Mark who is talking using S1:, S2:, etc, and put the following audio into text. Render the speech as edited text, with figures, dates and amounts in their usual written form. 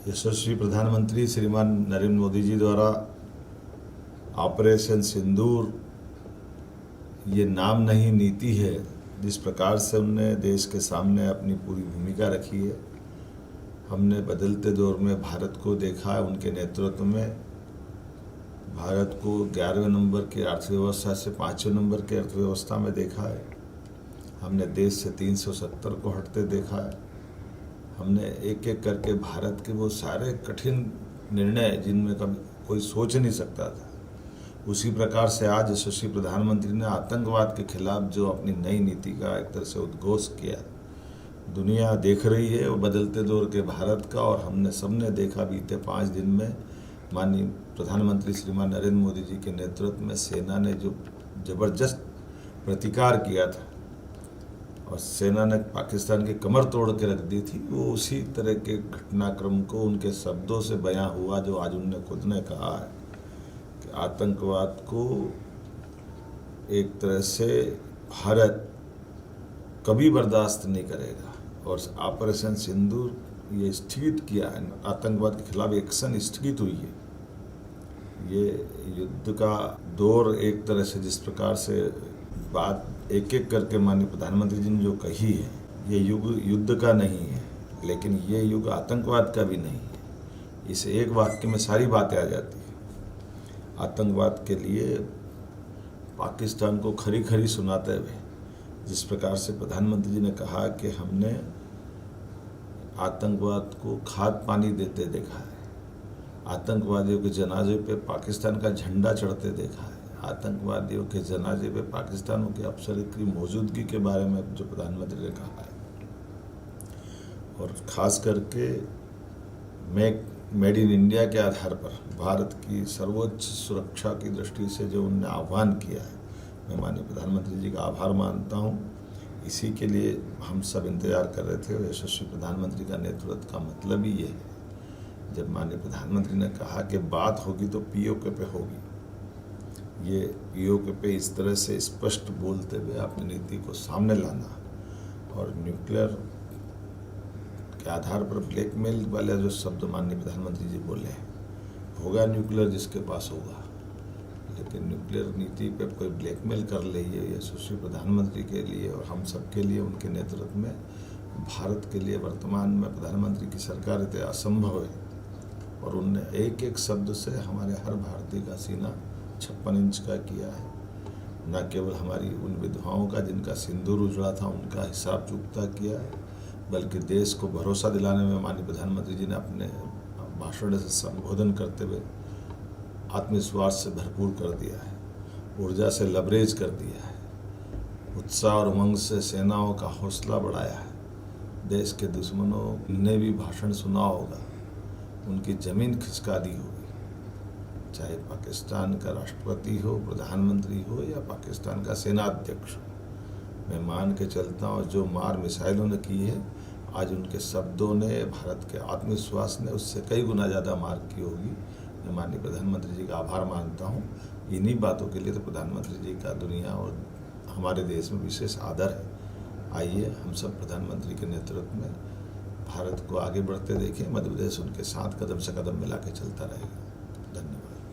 S1: यशस्वी प्रधानमंत्री श्रीमान नरेंद्र मोदी जी द्वारा ऑपरेशन सिंदूर ये नाम नहीं नीति है, जिस प्रकार से उनने देश के सामने अपनी पूरी भूमिका रखी है। हमने बदलते दौर में भारत को देखा है, उनके नेतृत्व में भारत को 11वें नंबर की अर्थव्यवस्था से 5वें नंबर की अर्थव्यवस्था में देखा है। हमने देश से 370 को हटते देखा है। हमने एक एक करके भारत के वो सारे कठिन निर्णय जिनमें कभी कोई सोच नहीं सकता था, उसी प्रकार से आज यशस्वी प्रधानमंत्री ने आतंकवाद के खिलाफ जो अपनी नई नीति का एक तरह से उद्घोष किया, दुनिया देख रही है वो बदलते दौर के भारत का। और हमने सबने देखा बीते 5 दिन में माननीय प्रधानमंत्री श्रीमान नरेंद्र मोदी जी के नेतृत्व में सेना ने जो जबरदस्त प्रतिकार किया था और सेना ने पाकिस्तान की कमर तोड़ के रख दी थी, वो उसी तरह के घटनाक्रम को उनके शब्दों से बयां हुआ जो आज उन्होंने खुद ने कहा है कि आतंकवाद को एक तरह से भारत कभी बर्दाश्त नहीं करेगा। और ऑपरेशन सिंदूर ये स्थगित किया है, आतंकवाद के खिलाफ एक्शन स्थगित हुई है। ये युद्ध का दौर एक तरह से जिस प्रकार से बात एक एक करके माननीय प्रधानमंत्री जी ने जो कही है, ये युग युद्ध का नहीं है, लेकिन ये युग आतंकवाद का भी नहीं है। इस एक वाक्य में सारी बातें आ जाती है। आतंकवाद के लिए पाकिस्तान को खरी खरी सुनाते हुए जिस प्रकार से प्रधानमंत्री जी ने कहा कि हमने आतंकवाद को खाद पानी देते देखा है, आतंकवादियों के जनाजे पे पाकिस्तान का झंडा चढ़ते देखा है, आतंकवादियों के जनाजे पे पाकिस्तानों के अफसर की मौजूदगी के बारे में जो प्रधानमंत्री ने कहा है, और ख़ास करके मेड इन इंडिया के आधार पर भारत की सर्वोच्च सुरक्षा की दृष्टि से जो उन्होंने आह्वान किया है, मैं माननीय प्रधानमंत्री जी का आभार मानता हूँ। इसी के लिए हम सब इंतजार कर रहे थे। यशस्वी प्रधानमंत्री का नेतृत्व का मतलब ही ये है, जब माननीय प्रधानमंत्री ने कहा कि बात होगी तो पीओके पे होगी, ये पीओके पे इस तरह से स्पष्ट बोलते हुए अपनी नीति को सामने लाना और न्यूक्लियर के आधार पर ब्लैकमेल वाले जो शब्द माननीय प्रधानमंत्री जी बोले, होगा न्यूक्लियर जिसके पास होगा, लेकिन न्यूक्लियर नीति पे कोई ब्लैकमेल कर ले, ये यशस्वी प्रधानमंत्री के लिए और हम सब के लिए उनके नेतृत्व में भारत के लिए वर्तमान में प्रधानमंत्री की सरकार इतने असंभव है। और उनने एक एक शब्द से हमारे हर भारतीय का सीना 56 इंच का किया है। न केवल हमारी उन विधवाओं का जिनका सिंदूर उजड़ा था उनका हिसाब चुकता किया है, बल्कि देश को भरोसा दिलाने में माननीय प्रधानमंत्री जी ने अपने भाषण से संबोधन करते हुए आत्मविश्वास से भरपूर कर दिया है, ऊर्जा से लबरेज कर दिया है, उत्साह और उमंग से सेनाओं का हौसला बढ़ाया है। देश के दुश्मनों ने भी भाषण सुना होगा, उनकी ज़मीन खिसका दी होगी, चाहे पाकिस्तान का राष्ट्रपति हो, प्रधानमंत्री हो या पाकिस्तान का सेनाध्यक्ष हो। मैं मान के चलता हूँ जो मार मिसाइलों ने की है, आज उनके शब्दों ने, भारत के आत्मविश्वास ने उससे कई गुना ज़्यादा मार की होगी। मैं माननीय प्रधानमंत्री जी का आभार मानता हूँ। इन्हीं बातों के लिए तो प्रधानमंत्री जी का दुनिया और हमारे देश में विशेष आदर है। आइए हम सब प्रधानमंत्री के नेतृत्व में भारत को आगे बढ़ते देखें। मध्य प्रदेश उनके साथ कदम से कदम मिला के चलता रहेगा।